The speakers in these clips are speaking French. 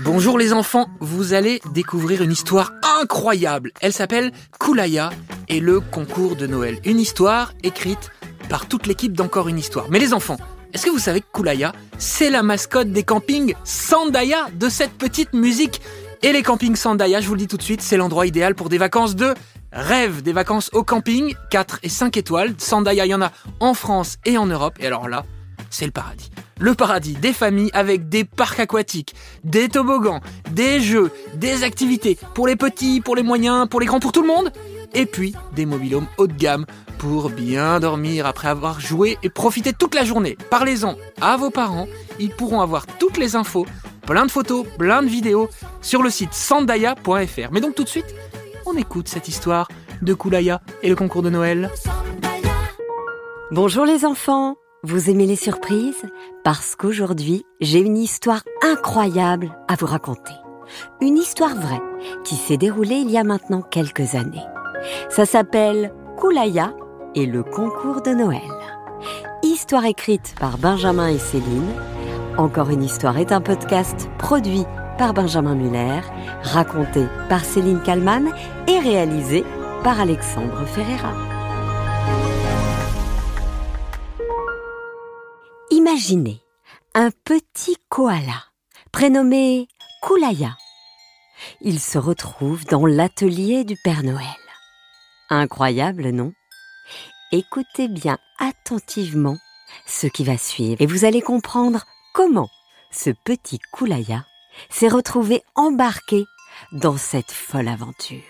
Bonjour les enfants, vous allez découvrir une histoire incroyable. Elle s'appelle Koulaya et le concours de Noël. Une histoire écrite par toute l'équipe d'Encore une histoire. Mais les enfants, est-ce que vous savez que Koulaya, c'est la mascotte des campings Sandaia, de cette petite musique? Et les campings Sandaia, je vous le dis tout de suite, c'est l'endroit idéal pour des vacances de rêve. Des vacances au camping, 4 et 5 étoiles. Sandaia, il y en a en France et en Europe. Et alors là, c'est le paradis. Le paradis des familles avec des parcs aquatiques, des toboggans, des jeux, des activités pour les petits, pour les moyens, pour les grands, pour tout le monde. Et puis des mobil-homes haut de gamme pour bien dormir après avoir joué et profiter toute la journée. Parlez-en à vos parents, ils pourront avoir toutes les infos, plein de photos, plein de vidéos sur le site sandaia.fr. Mais donc tout de suite, on écoute cette histoire de Koulaya et le concours de Noël. Bonjour les enfants, vous aimez les surprises? Parce qu'aujourd'hui, j'ai une histoire incroyable à vous raconter. Une histoire vraie qui s'est déroulée il y a maintenant quelques années. Ça s'appelle Koulaya et le concours de Noël. Histoire écrite par Benjamin et Céline. Encore une histoire est un podcast produit par Benjamin Muller, raconté par Céline Kallmann et réalisé par Alexandre Ferreira. Imaginez un petit koala prénommé Koulaya. Il se retrouve dans l'atelier du Père Noël. Incroyable, non? Écoutez bien attentivement ce qui va suivre et vous allez comprendre comment ce petit Koulaya s'est retrouvé embarqué dans cette folle aventure.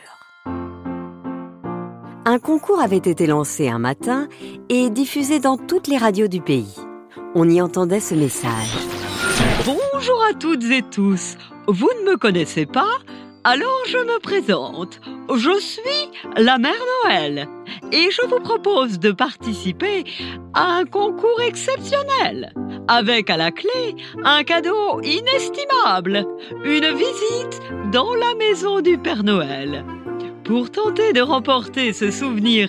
Un concours avait été lancé un matin et diffusé dans toutes les radios du pays. On y entendait ce message. Bonjour à toutes et tous. Vous ne me connaissez pas? Alors je me présente. Je suis la Mère Noël et je vous propose de participer à un concours exceptionnel avec à la clé un cadeau inestimable, une visite dans la maison du Père Noël. Pour tenter de remporter ce souvenir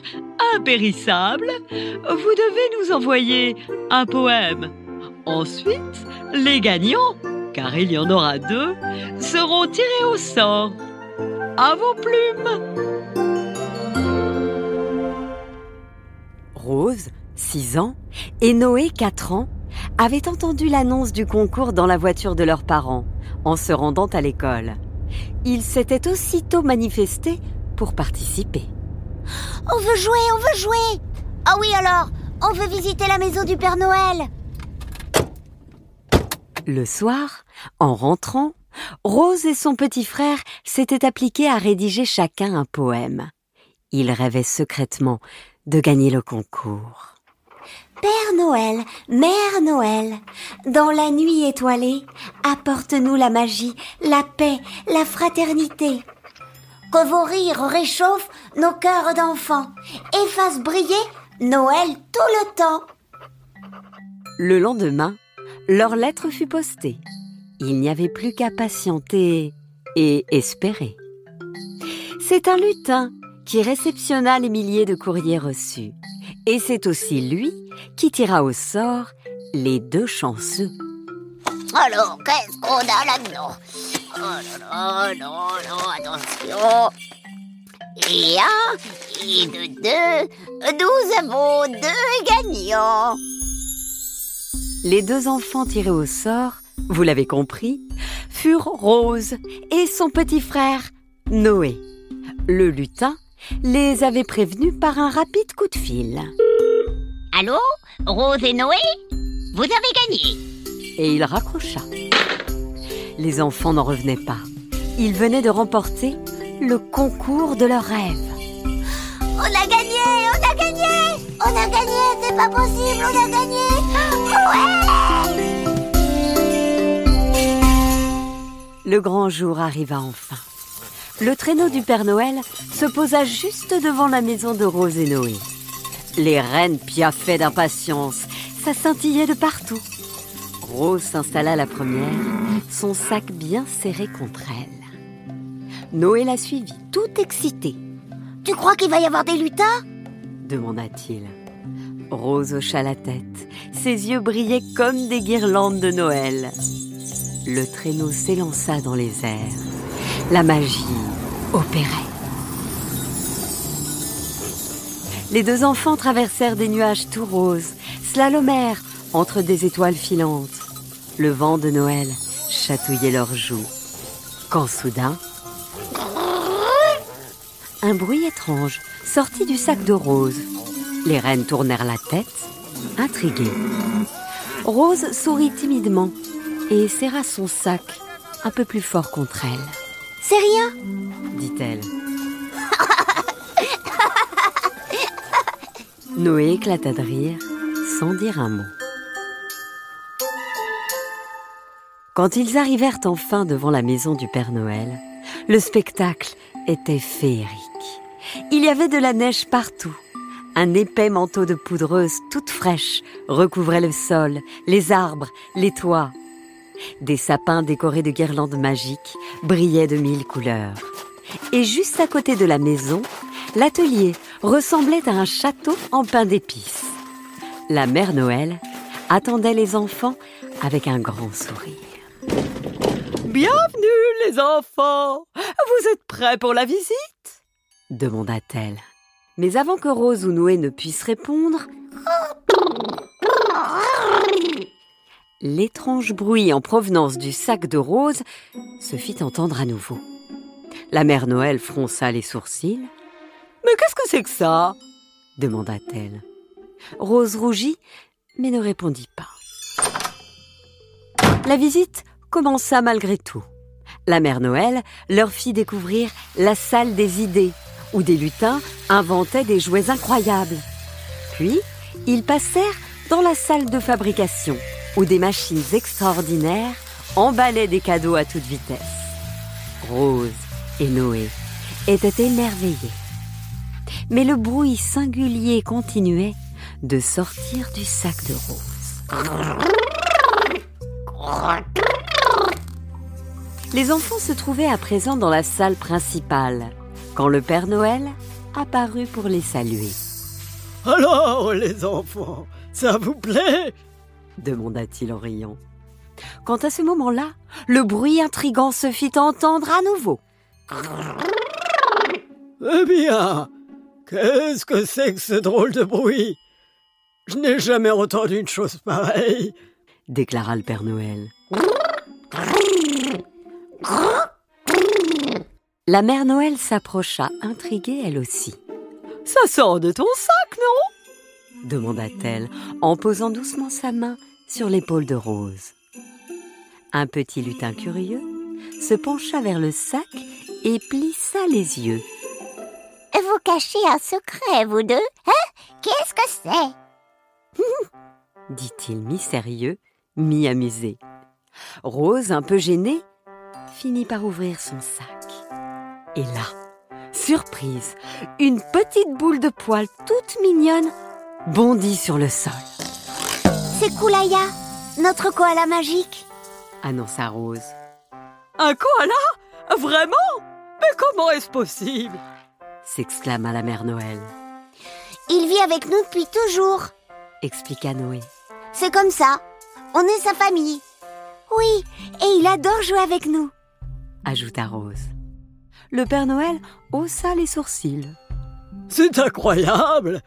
impérissable, vous devez nous envoyer un poème. Ensuite, les gagnants, car il y en aura 2, seront tirés au sort. À vos plumes! Rose, 6 ans, et Noé, 4 ans, avaient entendu l'annonce du concours dans la voiture de leurs parents, en se rendant à l'école. Ils s'étaient aussitôt manifestés pour participer. On veut jouer! Ah oui alors, on veut visiter la maison du Père Noël! Le soir, en rentrant, Rose et son petit frère s'étaient appliqués à rédiger chacun un poème. Ils rêvaient secrètement de gagner le concours. Père Noël, Mère Noël, dans la nuit étoilée, apporte-nous la magie, la paix, la fraternité. Que vos rires réchauffent nos cœurs d'enfants et fassent briller Noël tout le temps. Le lendemain, leur lettre fut postée. Il n'y avait plus qu'à patienter et espérer. C'est un lutin qui réceptionna les milliers de courriers reçus. Et c'est aussi lui qui tira au sort les 2 chanceux. Alors, qu'est-ce qu'on a là-dedans? Oh là là, non, attention. Et 1 et de 2, nous avons 2 gagnants. Les 2 enfants tirés au sort, vous l'avez compris, furent Rose et son petit frère Noé. Le lutin les avait prévenus par un rapide coup de fil. Allô, Rose et Noé? Vous avez gagné. Et il raccrocha. Les enfants n'en revenaient pas. Ils venaient de remporter le concours de leurs rêves. On a gagné, c'est pas possible, on a gagné. Ouais! Le grand jour arriva enfin. Le traîneau du Père Noël se posa juste devant la maison de Rose et Noé. Les reines piaffaient d'impatience, ça scintillait de partout. Rose s'installa la première, son sac bien serré contre elle. Noé la suivit, tout excité. « Tu crois qu'il va y avoir des lutins ?» demanda-t-il. Rose hocha la tête, ses yeux brillaient comme des guirlandes de Noël. Le traîneau s'élança dans les airs. La magie opérait. Les deux enfants traversèrent des nuages tout roses, slalomèrent entre des étoiles filantes. Le vent de Noël chatouillait leurs joues. Quand soudain, un bruit étrange sortit du sac de Rose. Les reines tournèrent la tête, intriguées. Rose sourit timidement et serra son sac un peu plus fort contre elle. « C'est rien !» dit-elle. Noé éclata de rire sans dire un mot. Quand ils arrivèrent enfin devant la maison du Père Noël, le spectacle était féerique. Il y avait de la neige partout. Un épais manteau de poudreuse toute fraîche recouvrait le sol, les arbres, les toits. Des sapins décorés de guirlandes magiques brillaient de 1000 couleurs. Et juste à côté de la maison, l'atelier ressemblait à un château en pain d'épices. La mère Noël attendait les enfants avec un grand sourire. Bienvenue les enfants! Vous êtes prêts pour la visite? demanda-t-elle. Mais avant que Rose ou Noé ne puissent répondre, l'étrange bruit en provenance du sac de Rose se fit entendre à nouveau. La mère Noël fronça les sourcils. Mais qu'est-ce que c'est que ça? demanda-t-elle. Rose rougit, mais ne répondit pas. La visite commença malgré tout. La mère Noël leur fit découvrir la salle des idées, où des lutins inventaient des jouets incroyables. Puis, ils passèrent dans la salle de fabrication, où des machines extraordinaires emballaient des cadeaux à toute vitesse. Rose et Noé étaient émerveillés. Mais le bruit singulier continuait de sortir du sac de Rose. Les enfants se trouvaient à présent dans la salle principale, quand le Père Noël apparut pour les saluer. « Alors, les enfants, ça vous plaît ?» demanda-t-il en riant. Quand à ce moment-là, le bruit intrigant se fit entendre à nouveau. « Eh bien, qu'est-ce que c'est que ce drôle de bruit? Je n'ai jamais entendu une chose pareille, » déclara le Père Noël. La mère Noël s'approcha, intriguée elle aussi. « Ça sort de ton sac, non ?» demanda-t-elle, en posant doucement sa main sur l'épaule de Rose. Un petit lutin curieux se pencha vers le sac et plissa les yeux. « Vous cachez un secret, vous deux, hein? Qu'est-ce que c'est ?» dit-il mi-sérieux, mi-amusé. Rose, un peu gênée, finit par ouvrir son sac. Et là, surprise, une petite boule de poils toute mignonne bondit sur le sol. « C'est Koulaya, notre koala magique !» annonça Rose. « Un koala? Vraiment? Mais comment est-ce possible ?» s'exclama la mère Noël. « Il vit avec nous depuis toujours !» expliqua Noé. « C'est comme ça, on est sa famille. Oui, et il adore jouer avec nous !» ajouta Rose. Le Père Noël haussa les sourcils. « C'est incroyable!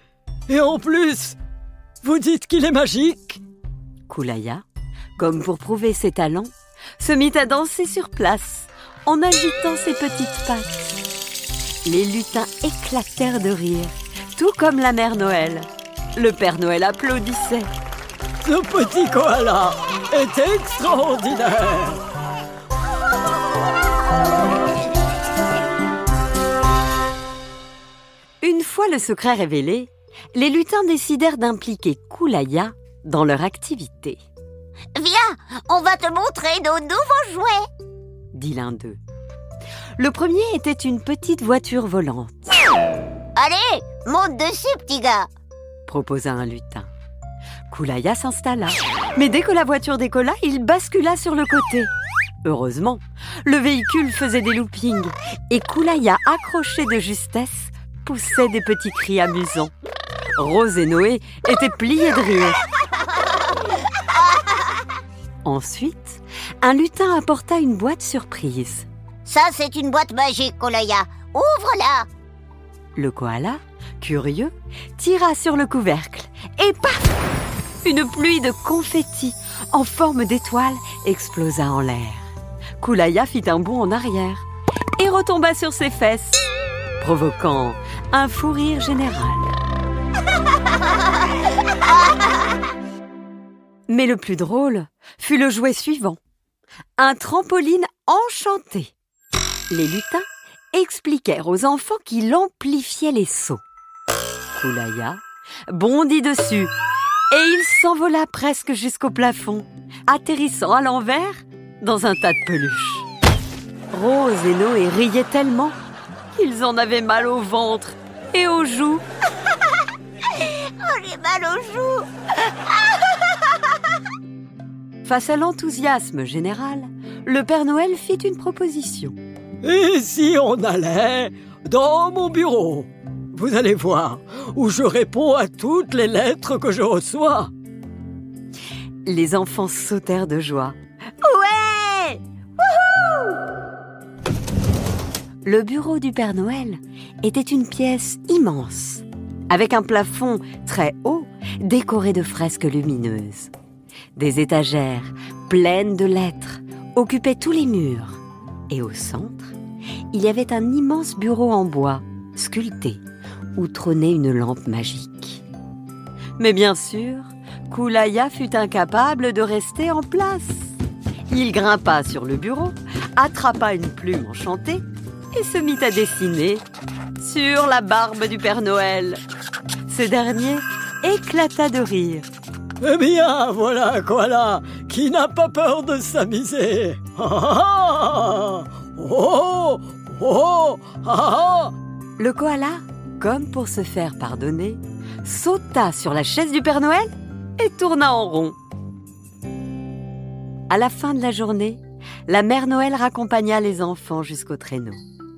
Et en plus, vous dites qu'il est magique ?» Koulaya, comme pour prouver ses talents, se mit à danser sur place en agitant ses petites pattes. Les lutins éclatèrent de rire, tout comme la mère Noël. Le Père Noël applaudissait. « Ce petit koala est extraordinaire !» Une fois le secret révélé, les lutins décidèrent d'impliquer Koulaya dans leur activité. « Viens, on va te montrer nos nouveaux jouets !» dit l'un d'eux. Le premier était une petite voiture volante. « Allez, monte dessus, petit gars !» proposa un lutin. Koulaya s'installa, mais dès que la voiture décolla, il bascula sur le côté. Heureusement, le véhicule faisait des loopings et Koulaya, accroché de justesse, poussait des petits cris amusants. Rose et Noé étaient pliés de rire. Ensuite, un lutin apporta une boîte surprise. Ça, c'est une boîte magique, Koulaya. Ouvre-la. Le koala, curieux, tira sur le couvercle et paf! Une pluie de confettis en forme d'étoile explosa en l'air. Koulaya fit un bond en arrière et retomba sur ses fesses, provoquant un fou rire général. Mais le plus drôle fut le jouet suivant, un trampoline enchanté. Les lutins expliquèrent aux enfants qu'il amplifiait les sauts. Koulaya bondit dessus et il s'envola presque jusqu'au plafond, atterrissant à l'envers dans un tas de peluches. Rose et Noé riaient tellement qu'ils en avaient mal au ventre et aux joues. Oh, j'ai mal aux joues. Face à l'enthousiasme général, le Père Noël fit une proposition. Et si on allait dans mon bureau? Vous allez voir, où je réponds à toutes les lettres que je reçois. Les enfants sautèrent de joie. Ouais! Wouhou! Le bureau du Père Noël était une pièce immense, avec un plafond très haut, décoré de fresques lumineuses. Des étagères pleines de lettres occupaient tous les murs. Et au centre, il y avait un immense bureau en bois, sculpté, où trônait une lampe magique. Mais bien sûr, Koulaya fut incapable de rester en place. Il grimpa sur le bureau, attrapa une plume enchantée et se mit à dessiner sur la barbe du Père Noël. Ce dernier éclata de rire. Eh bien, voilà un koala qui n'a pas peur de s'amuser. Ah, oh, oh, ah. Le koala, comme pour se faire pardonner, sauta sur la chaise du Père Noël et tourna en rond. À la fin de la journée, la Mère Noël raccompagna les enfants jusqu'au traîneau.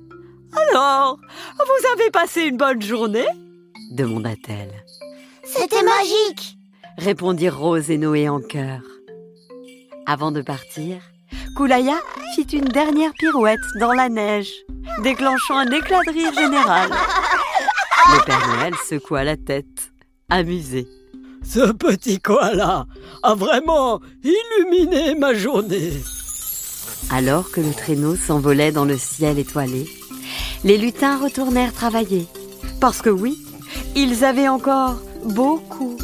« Alors, vous avez passé une bonne journée ?» demanda-t-elle. « C'était magique !» répondirent Rose et Noé en chœur. Avant de partir, Koulaya fit une dernière pirouette dans la neige, déclenchant un éclat de rire général. Le Père Noël secoua la tête, amusé. Ce petit koala a vraiment illuminé ma journée. Alors que le traîneau s'envolait dans le ciel étoilé, les lutins retournèrent travailler. Parce que oui, ils avaient encore beaucoup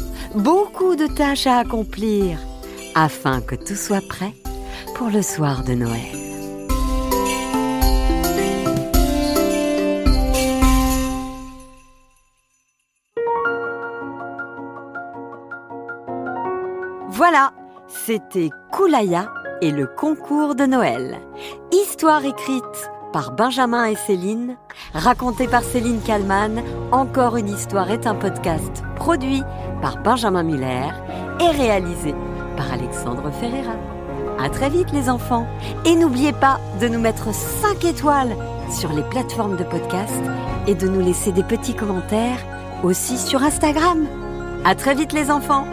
de tâches à accomplir afin que tout soit prêt pour le soir de Noël. Voilà, c'était Koulaya et le concours de Noël. Histoire écrite par Benjamin et Céline, racontée par Céline Kallmann. Encore une histoire est un podcast produit par Benjamin Muller et réalisé par Alexandre Ferreira. À très vite les enfants, et n'oubliez pas de nous mettre 5 étoiles sur les plateformes de podcast et de nous laisser des petits commentaires aussi sur Instagram. À très vite les enfants.